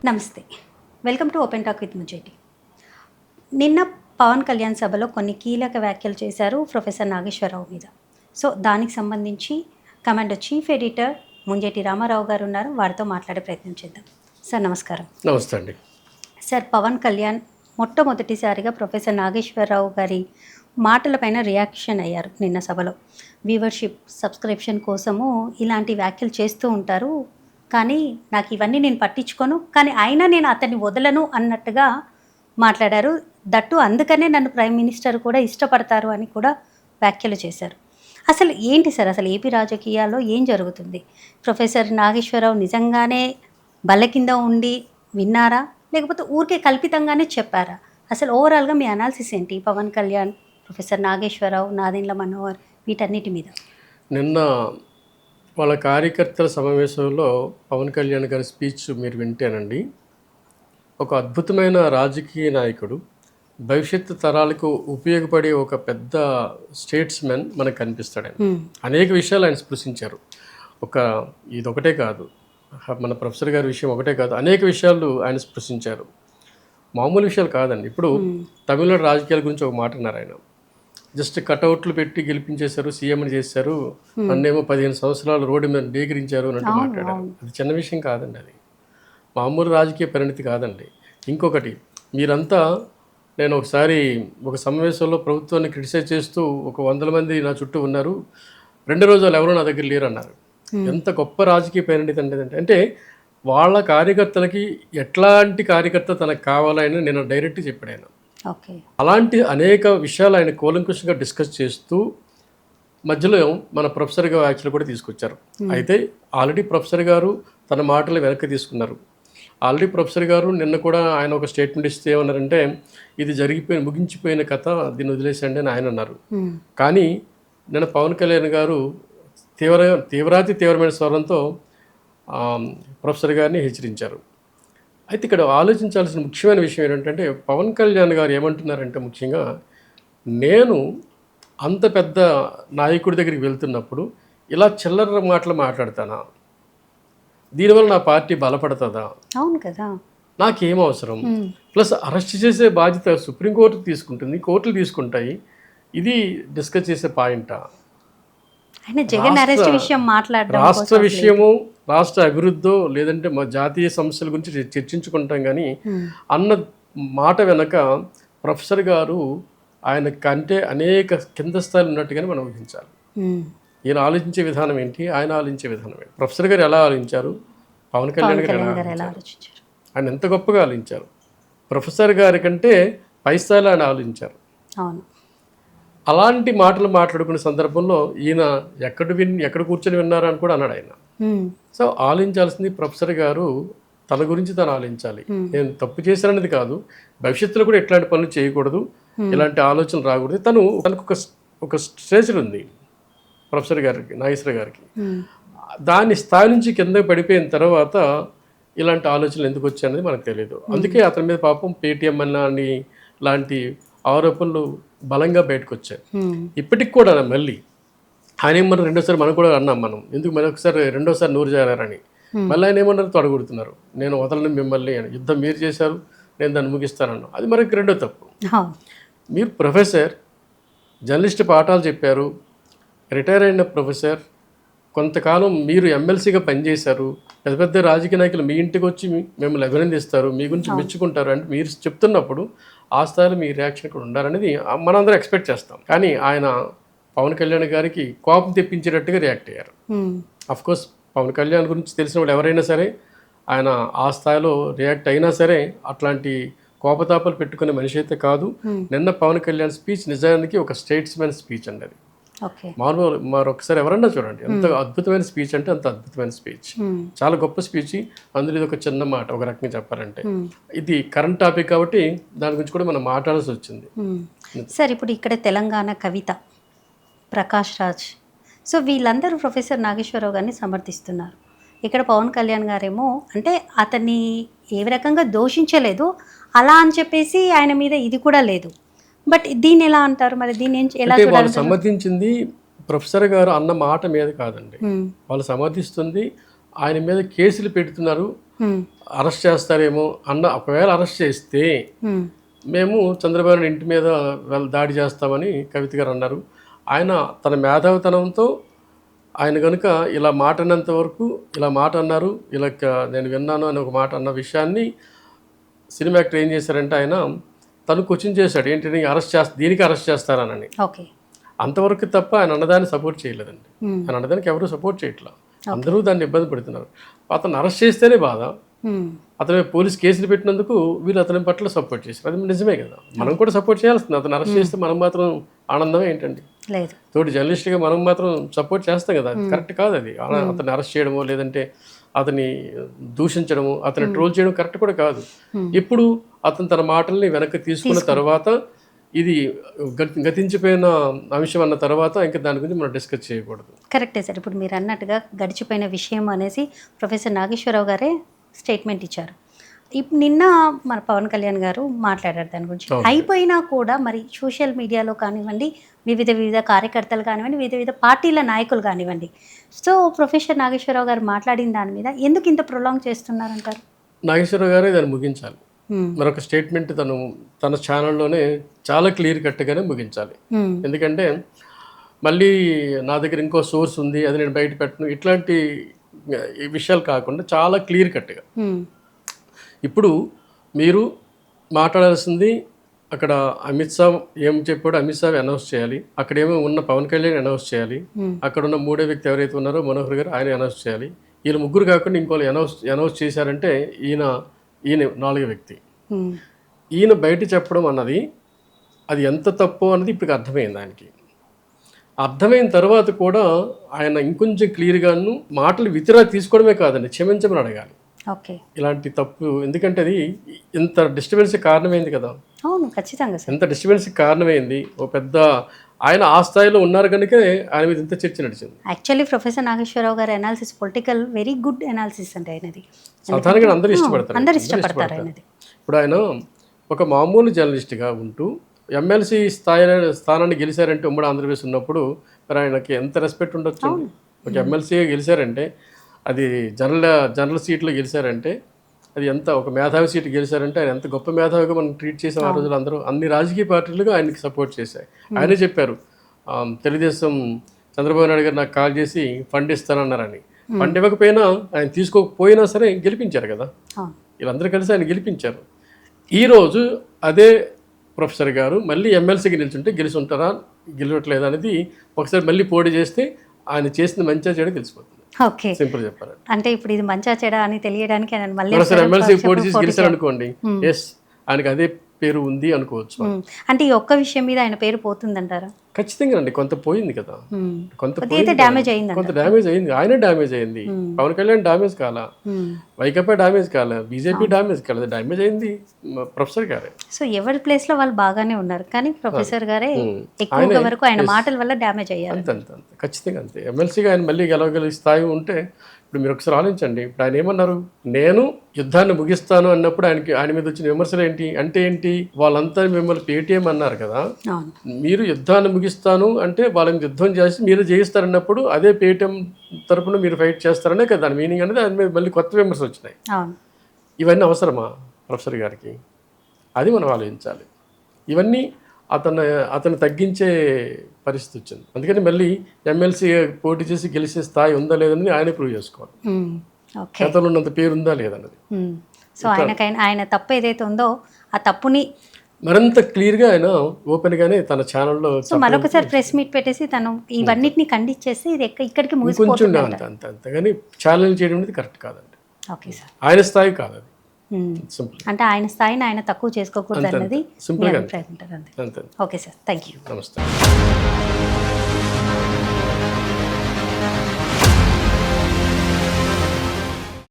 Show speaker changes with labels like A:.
A: నమస్తే, welcome to open talk with Mujeti. నిన్న పవన్ కళ్యాణ్ సభలో కొన్ని కీలక వ్యాఖ్యలు చేశారు ప్రొఫెసర్ నాగేశ్వరరావు మీద. సో దానికి సంబంధించి commando chief editor Munjeti Ramarao గారు ఉన్నారు, వారితో మాట్లాడే ప్రయత్నం చేద్దాం. సార్ నమస్కారం.
B: నమస్తే అండి.
A: సార్, పవన్ కళ్యాణ్ మొట్టమొదటిసారిగా ప్రొఫెసర్ నాగేశ్వరరావు గారి మాటలపైన రియాక్షన్ అయ్యారు నిన్న సభలో. వ్యూవర్షిప్ సబ్స్క్రిప్షన్ కోసము ఇలాంటి వ్యాఖ్యలు చేస్తూ ఉంటారు, కానీ నాకు ఇవన్నీ నేను పట్టించుకోను, కానీ అయినా నేను అతన్ని వదలను అన్నట్టుగా మాట్లాడారు. దట్టు అందుకనే నన్ను ప్రైమ్ మినిస్టర్ కూడా ఇష్టపడతారు అని కూడా వ్యాఖ్యలు చేశారు. అసలు ఏంటి సార్, అసలు ఏపీ రాజకీయాల్లో ఏం జరుగుతుంది? ప్రొఫెసర్ నాగేశ్వరరావు నిజంగానే బల్ల కింద ఉండి విన్నారా, లేకపోతే ఊరికే కల్పితంగానే చెప్పారా? అసలు ఓవరాల్గా మీ అనాలిసిస్ ఏంటి పవన్ కళ్యాణ్, ప్రొఫెసర్ నాగేశ్వరరావు, నాదెండ్ల మనోహర్ వీటన్నిటి మీద?
B: నిన్న వాళ్ళ కార్యకర్తల సమావేశంలో పవన్ కళ్యాణ్ గారి స్పీచ్ మీరు వింటేనండి, ఒక అద్భుతమైన రాజకీయ నాయకుడు, భవిష్యత్తు తరాలకు ఉపయోగపడే ఒక పెద్ద స్టేట్స్మెన్ మనకు కనిపిస్తాడు. అనేక విషయాలు ఆయన స్పృశించారు. ఇదొకటే కాదు, మన ప్రొఫెసర్ గారి విషయం ఒకటే కాదు, అనేక విషయాలు ఆయన స్పృశించారు. మామూలు విషయాలు కాదండి. ఇప్పుడు తమిళనాడు రాజకీయాల గురించి ఒక మాట అన్నారు ఆయన. జస్ట్ కటౌట్లు పెట్టి గెలిపించేశారు, సీఎంని చేశారు, నన్నేమో 15 సంవత్సరాలు రోడ్డు మీద డీకరించారు అన్నట్టు మాట్లాడారు. అది చిన్న విషయం కాదండి, అది మామూలు రాజకీయ పరిణితి కాదండి. ఇంకొకటి, మీరంతా, నేను ఒకసారి ఒక సమావేశంలో ప్రభుత్వాన్ని క్రిటిసైజ్ చేస్తూ ఒక 100 మంది నా చుట్టూ ఉన్నారు, 2 రోజులు ఎవరో నా దగ్గర లేరు అన్నారు. ఎంత గొప్ప రాజకీయ పరిణితి అంటే వాళ్ళ కార్యకర్తలకి ఎట్లాంటి కార్యకర్త తనకు కావాలని నేను డైరెక్ట్గా చెప్పాడు ఆయన. అలాంటి అనేక విషయాలు ఆయన కూలంకుషంగా డిస్కస్ చేస్తూ మధ్యలో మన ప్రొఫెసర్ గారు వ్యాఖ్యలు కూడా తీసుకొచ్చారు. అయితే ఆల్రెడీ ప్రొఫెసర్ గారు తన మాటలు వెనక్కి తీసుకున్నారు. ఆల్రెడీ ప్రొఫెసర్ గారు నిన్న కూడా ఆయన ఒక స్టేట్మెంట్ ఇస్తే ఏమన్నారంటే, ఇది ముగించిపోయిన కథ, దీన్ని వదిలేసండి అని ఆయన అన్నారు. కానీ నిన్న పవన్ కళ్యాణ్ గారు తీవ్రమైన స్వరంతో ప్రొఫెసర్ గారిని హెచ్చరించారు. అయితే ఇక్కడ ఆలోచించాల్సిన ముఖ్యమైన విషయం ఏంటంటే, పవన్ కళ్యాణ్ గారు ఏమంటున్నారంటే, ముఖ్యంగా నేను అంత పెద్ద నాయకుడి దగ్గరికి వెళ్తున్నప్పుడు ఇలా చిల్లర మాటలు మాట్లాడతానా? దీనివల్ల నా పార్టీ బలపడుతుందా?
A: అవును కదా,
B: నాకేం అవసరం? ప్లస్ అరెస్ట్ చేసే బాధ్యత సుప్రీంకోర్టు తీసుకుంటుంది, కోర్టులు తీసుకుంటాయి. ఇది డిస్కస్ చేసే పాయింటా? రాష్ట్ర విషయము, రాష్ట్ర అభివృద్ధో లేదంటే మా జాతీయ సమస్యల గురించి చర్చించుకుంటాం. కానీ అన్న మాట వెనక ప్రొఫెసర్ గారు ఆయన కంటే అనేక కింద స్థాయిలు ఉన్నట్టుగానే మనం ఊహించాలి. ఈయన ఆలోచించే విధానం ఏంటి, ఆయన ఆలోచించే విధానం ఏంటి? ప్రొఫెసర్ గారు ఎలా ఆలోచించారు, పవన్ కళ్యాణ్ గారు ఎలా ఆలోచించారు? ఆయన ఎంత గొప్పగా ఆలోచించారు. ప్రొఫెసర్ గారి కంటే పై స్థాయిలో ఆయన ఆలోచించారు. అలాంటి మాటలు మాట్లాడుకునే సందర్భంలో ఈయన ఎక్కడ కూర్చొని విన్నారా అని కూడా అన్నాడు ఆయన. సో ఆలోచించాల్సింది ప్రొఫెసర్ గారు తన గురించి తను ఆలోచించాలి. నేను తప్పు చేశాననేది కాదు, భవిష్యత్తులో కూడా ఎట్లాంటి పనులు చేయకూడదు, ఇలాంటి ఆలోచనలు రాకూడదు. తనకు ఒక స్ట్రెచర్ ఉంది ప్రొఫెసర్ గారికి, నాగేశ్వర గారికి. దాని స్థాయి నుంచి కింద పడిపోయిన తర్వాత ఇలాంటి ఆలోచనలు ఎందుకు వచ్చాయనేది మనకు తెలియదు. అందుకే అతని మీద పాపం పేటీఎం అని లాంటి ఆరోపణలు బలంగా బయటకు వచ్చాయి. ఇప్పటికి కూడా మళ్ళీ ఆయన ఏమన్నారు, రెండోసారి మనం కూడా అన్నాం, మనం ఎందుకు రెండోసారి నూరు చేరారని. మళ్ళీ ఆయన ఏమన్నారు, తొడగొడుతున్నారు. నేను వదలను మిమ్మల్ని, యుద్ధం మీరు చేశారు, నేను దాన్ని ముగిస్తానన్నా. అది మనకి రెండో తప్పు. మీరు ప్రొఫెసర్, జర్నలిస్ట్ పాఠాలు చెప్పారు, రిటైర్ అయిన ప్రొఫెసర్, కొంతకాలం మీరు ఎమ్మెల్సీగా పనిచేశారు, పెద్ద పెద్ద రాజకీయ నాయకులు మీ ఇంటికి వచ్చి మిమ్మల్ని అభినందిస్తారు, మీ గురించి మెచ్చుకుంటారు. అంటే మీరు చెప్తున్నప్పుడు ఆ స్థాయిలో మీ రియాక్షన్ ఇక్కడ ఉండాలనేది మనందరం ఎక్స్పెక్ట్ చేస్తాం. కానీ ఆయన పవన్ కళ్యాణ్ గారికి కోపం తెప్పించేటట్టుగా రియాక్ట్ అయ్యారు. అఫ్కోర్స్ పవన్ కళ్యాణ్ గురించి తెలిసిన వాళ్ళు ఎవరైనా సరే ఆయన ఆ స్థాయిలో రియాక్ట్ అయినా సరే అట్లాంటి కోపతాపాలు పెట్టుకునే మనిషి అయితే కాదు. నిన్న పవన్ కళ్యాణ్ స్పీచ్ నిజానికి ఒక స్టేట్స్మెన్ స్పీచ్ అండి. అది మరొకసారి ఎవరన్నా చూడండి, ఎంత అద్భుతమైన స్పీచ్ అంటే అంత అద్భుతమైన స్పీచ్, చాలా గొప్ప స్పీచ్. అందులో ఇది ఒక చిన్న మాట, ఒక రకంగా చెప్పాలంటే ఇది కరెంట్ టాపిక్ కాబట్టి దాని గురించి కూడా మనం మాట్లాడాల్సి వచ్చింది.
A: సార్, ఇప్పుడు ఇక్కడ తెలంగాణ కవిత, ప్రకాష్ రాజ్, సో వీళ్ళందరూ ప్రొఫెసర్ నాగేశ్వరరావు గారిని సమర్థిస్తున్నారు. ఇక్కడ పవన్ కళ్యాణ్ గారేమో అంటే అతన్ని ఏ రకంగా దోషించలేదు, అలా అని చెప్పేసి ఆయన మీద ఇది కూడా లేదు. బట్ దీన్ని ఎలా అంటారు మరి? దీన్ని ఎలా
B: వాళ్ళు సమర్థించింది ప్రొఫెసర్ గారు అన్న మాట మీద కాదండి. వాళ్ళు సమర్థిస్తుంది ఆయన మీద కేసులు పెడుతున్నారు, అరెస్ట్ చేస్తారేమో అన్న, ఒకవేళ అరెస్ట్ చేస్తే మేము చంద్రబాబు నాయుడు ఇంటి మీద దాడి చేస్తామని కవిత గారు అన్నారు. ఆయన తన మేధావితనంతో ఆయన కనుక ఇలా మాట అన్నంత వరకు, ఇలా మాట అన్నారు, ఇలా నేను విన్నాను అని ఒక మాట అన్న విషయాన్ని సినిమా యాక్టర్ ఏం చేశారంటే ఆయన తను క్వశ్చన్ చేశాడు, ఏంటి దీనికి అరెస్ట్ చేస్తారనని.
A: ఓకే,
B: అంతవరకు తప్ప ఆయన అన్నదాన్ని సపోర్ట్ చేయలేదండి. ఆయన అన్నదానికి ఎవరు సపోర్ట్ చేయట్లా, అందరూ దాన్ని ఇబ్బంది పెడుతున్నారు. అతను అరెస్ట్ చేస్తేనే బాధ, అతని పోలీస్ కేసులు పెట్టినందుకు వీళ్ళు అతని పట్ల సపోర్ట్ చేశారు. అది నిజమే కదా, మనం కూడా సపోర్ట్ చేయాల్సింది. అతను అరెస్ట్ చేస్తే మనం మాత్రం ఆనందమే ఏంటండి?
A: లేదు.
B: తోటి జర్నలిస్ట్గా మనం మాత్రం సపోర్ట్ చేస్తాం కదా, అది కరెక్ట్ కాదు. అది అతన్ని అరెస్ట్ చేయడమో లేదంటే అతన్ని దూషించడము, అతన్ని ట్రోల్ చేయడం కరెక్ట్ కూడా కాదు. ఇప్పుడు అతను తన మాటల్ని వెనక్కి తీసుకున్న తర్వాత ఇది గతించిపోయిన అంశం అన్న తర్వాత ఇంకా దాని గురించి మనం డిస్కస్ చేయకూడదు.
A: కరెక్టే సార్. ఇప్పుడు మీరు అన్నట్టుగా గడిచిపోయిన విషయం అనేసి ప్రొఫెసర్ నాగేశ్వరరావు గారే స్టేట్మెంట్ ఇచ్చారు. ఇప్పుడు నిన్న మన పవన్ కళ్యాణ్ గారు మాట్లాడారు దాని గురించి. అయిపోయినా కూడా మరి సోషల్ మీడియాలో కానివ్వండి, వివిధ కార్యకర్తలు కానివ్వండి, వివిధ పార్టీల నాయకులు కానివ్వండి, సో ప్రొఫెసర్ నాగేశ్వరరావు గారు మాట్లాడిన దాని మీద ఎందుకు ఇంత ప్రొలాంగ్ చేస్తున్నారంటారు?
B: నాగేశ్వరరావు గారే దాన్ని ముగించాలి. మరొక స్టేట్మెంట్ తన ఛానల్లోనే చాలా క్లియర్ కట్గానే ముగించాలి. ఎందుకంటే మళ్ళీ నా దగ్గర ఇంకో సోర్స్ ఉంది, అది నేను బయట పెట్టను, ఇట్లాంటి విషయాలు కాకుండా చాలా క్లియర్ కట్గా ఇప్పుడు మీరు మాట్లాడాల్సింది అక్కడ అమిత్ షా ఏం చెప్పాడో అమిత్ షా అనౌన్స్ చేయాలి, అక్కడేమో ఉన్న పవన్ కళ్యాణ్ అనౌన్స్ చేయాలి, అక్కడ ఉన్న మూడో వ్యక్తి ఎవరైతే ఉన్నారో మనోహర్ గారు ఆయన అనౌన్స్ చేయాలి. వీళ్ళు ముగ్గురు కాకుండా ఇంకోళ్ళు అనౌన్స్ చేశారంటే ఈయన నాలుగో వ్యక్తి. ఈయన బయట చెప్పడం అన్నది అది ఎంత తప్పు అన్నది ఇప్పుడు అర్థమైంది ఆయనకి. అర్థమైన తర్వాత కూడా ఆయన ఇంకొంచెం క్లియర్గాను మాటలు విత్డ్రా తీసుకోవడమే కాదండి, క్షమించమని అడగాలి.
A: ఓకే,
B: ఇలాంటి తప్పు, ఎందుకంటే అది ఇంత డిస్టర్బెన్స్ కారణమైంది కదా.
A: అవును, ఖచ్చితంగా సార్.
B: ఎంత డిస్టర్బెన్స్ కారణమైంది. ఓ పెద్ద ఆయన ఆ స్థాయిలో ఉన్నారు కనుక ఆయన మీద ఇంత చర్చ నడిచింది.
A: యాక్చువల్లీ ప్రొఫెసర్ నాగేశ్వరరావు గారి analysis political very good analysis అంటే ఆయనది.
B: సాధారణంగా అందరూ ఇష్టపడతారు
A: ఆయనది.
B: ఇప్పుడు ఆయన ఒక మామూలు జర్నలిస్ట్గా ఉంటూ ఎమ్మెల్సీ స్థానాన్ని గెలిచారంటే ఉమ్మడి ఆంధ్రప్రదేశ్ ఉన్నప్పుడు మరి ఆయనకి ఎంత రెస్పెక్ట్ ఉండొచ్చు. ఒక ఎమ్మెల్సీగా గెలిచారంటే, అది జనరల్ సీట్లో గెలిచారంటే, అది ఎంత ఒక మేధావి సీటు గెలిచారంటే ఆయన ఎంత గొప్ప మేధావిగా మనం ట్రీట్ చేసాం. ఆ రోజులు అందరూ అన్ని రాజకీయ పార్టీలుగా ఆయనకి సపోర్ట్ చేశాయి. ఆయనే చెప్పారు, తెలుగుదేశం చంద్రబాబు నాయుడు గారు నాకు కాల్ చేసి ఫండ్ ఇస్తానన్నారని. ఫండ్ ఇవ్వకపోయినా ఆయన తీసుకోకపోయినా సరే గెలిపించారు కదా, వీళ్ళందరూ కలిసి ఆయన గెలిపించారు. ఈరోజు అదే ప్రొఫెసర్ గారు మళ్ళీ ఎమ్మెల్సీకి నిల్చుంటే గెలిచి ఉంటారా గెలవట్లేదు అనేది ఒకసారి మళ్ళీ పోటీ చేస్తే ఆయన చేసిన మంచిగా చెడు తెలిసిపోతుంది.
A: ఓకే,
B: సింపుల్ చెప్పారు.
A: అంటే ఇప్పుడు ఇది మంచిగా చెడ అని తెలియడానికి మళ్ళీ
B: ఎమ్మెల్సీకి పోటీ చేసి గెలిచారు అనుకోండి, ఎస్ ఆయనకి అదే పేరు ఉంది అనుకోవచ్చు.
A: అంటే ఈ ఒక్క విషయం మీద ఆయన పేరు పోతుందంటారా?
B: ఖచ్చితంగా అండి, కొంత పోయింది కదా, కొంత
A: డ్యామేజ్ అయింది,
B: కొంత డ్యామేజ్ అయింది. ఆయనే డ్యామేజ్ అయింది, పవన్ కళ్యాణ్ డ్యామేజ్ కాలా, వైకాపా డ్యామేజ్ కాలే, బీజేపీ డ్యామేజ్ కాలేదు, డ్యామేజ్ అయింది ప్రొఫెసర్ గారే.
A: సో ఎవరి ప్లేస్ లో వాళ్ళు బాగానే ఉన్నారు, కానీ ప్రొఫెసర్ గారే ఎక్కువ వరకు ఆయన మాటల వల్ల డ్యామేజ్ అయ్యారు.
B: అంతే ఖచ్చితంగా అంతే. ఎమ్మెల్సీగా ఆయన మళ్ళీ గెలవగలిగే స్థాయి ఉంటే, ఇప్పుడు మీరు ఒకసారి ఆలోచించండి, ఇప్పుడు ఆయన ఏమన్నారు, నేను యుద్ధాన్ని ముగిస్తాను అన్నప్పుడు ఆయన మీద వచ్చిన విమర్శలు ఏంటి, వాళ్ళంతా మిమ్మల్ని పేటీఎం అన్నారు కదా, మీరు యుద్ధాన్ని ముగిస్తాను అంటే వాళ్ళని యుద్ధం చేసి మీరు జయిస్తారన్నప్పుడు అదే పేటీఎం తరపున మీరు ఫైట్ చేస్తారనే కదా దాని మీనింగ్ అనేది. ఆయన మీద మళ్ళీ కొత్త విమర్శలు వచ్చినాయి. ఇవన్నీ అవసరమా ప్రొఫెసర్ గారికి? అది మనం ఆలోచించాలి. ఇవన్నీ అతను తగ్గించే పరిస్థితి వచ్చింది. అందుకని మళ్ళీ ఎమ్మెల్సీ పోటీ చేసి గెలిచే స్థాయి ఉందా లేదని ఆయనే ప్రూవ్ చేసుకోవాలి. గతంలో ఉన్నంత పేరు ఉందా లేదన్నది.
A: సో ఆయన తప్పు ఏదైతే ఉందో ఆ తప్పుని
B: మరింత క్లియర్గా ఆయన ఓపెన్గానే తన ఛానల్లో
A: మరొకసారి ప్రెస్ మీట్ పెట్టేసి తను ఇవన్నిటిని ఖండించేసి ఇది ఇక్కడికి
B: కొంచెం అంతగాని ఛాలెంజ్ చేయడం అనేది కరెక్ట్ కాదండి.
A: ఓకే సార్,
B: ఆయన స్థాయి కాదు అది.
A: అంటే ఆయన స్థాయిని ఆయన తక్కువ చేసుకోకూడదు అన్నది
B: సింపుల్గా.
A: Okay sir, thank you.
B: నమస్తే.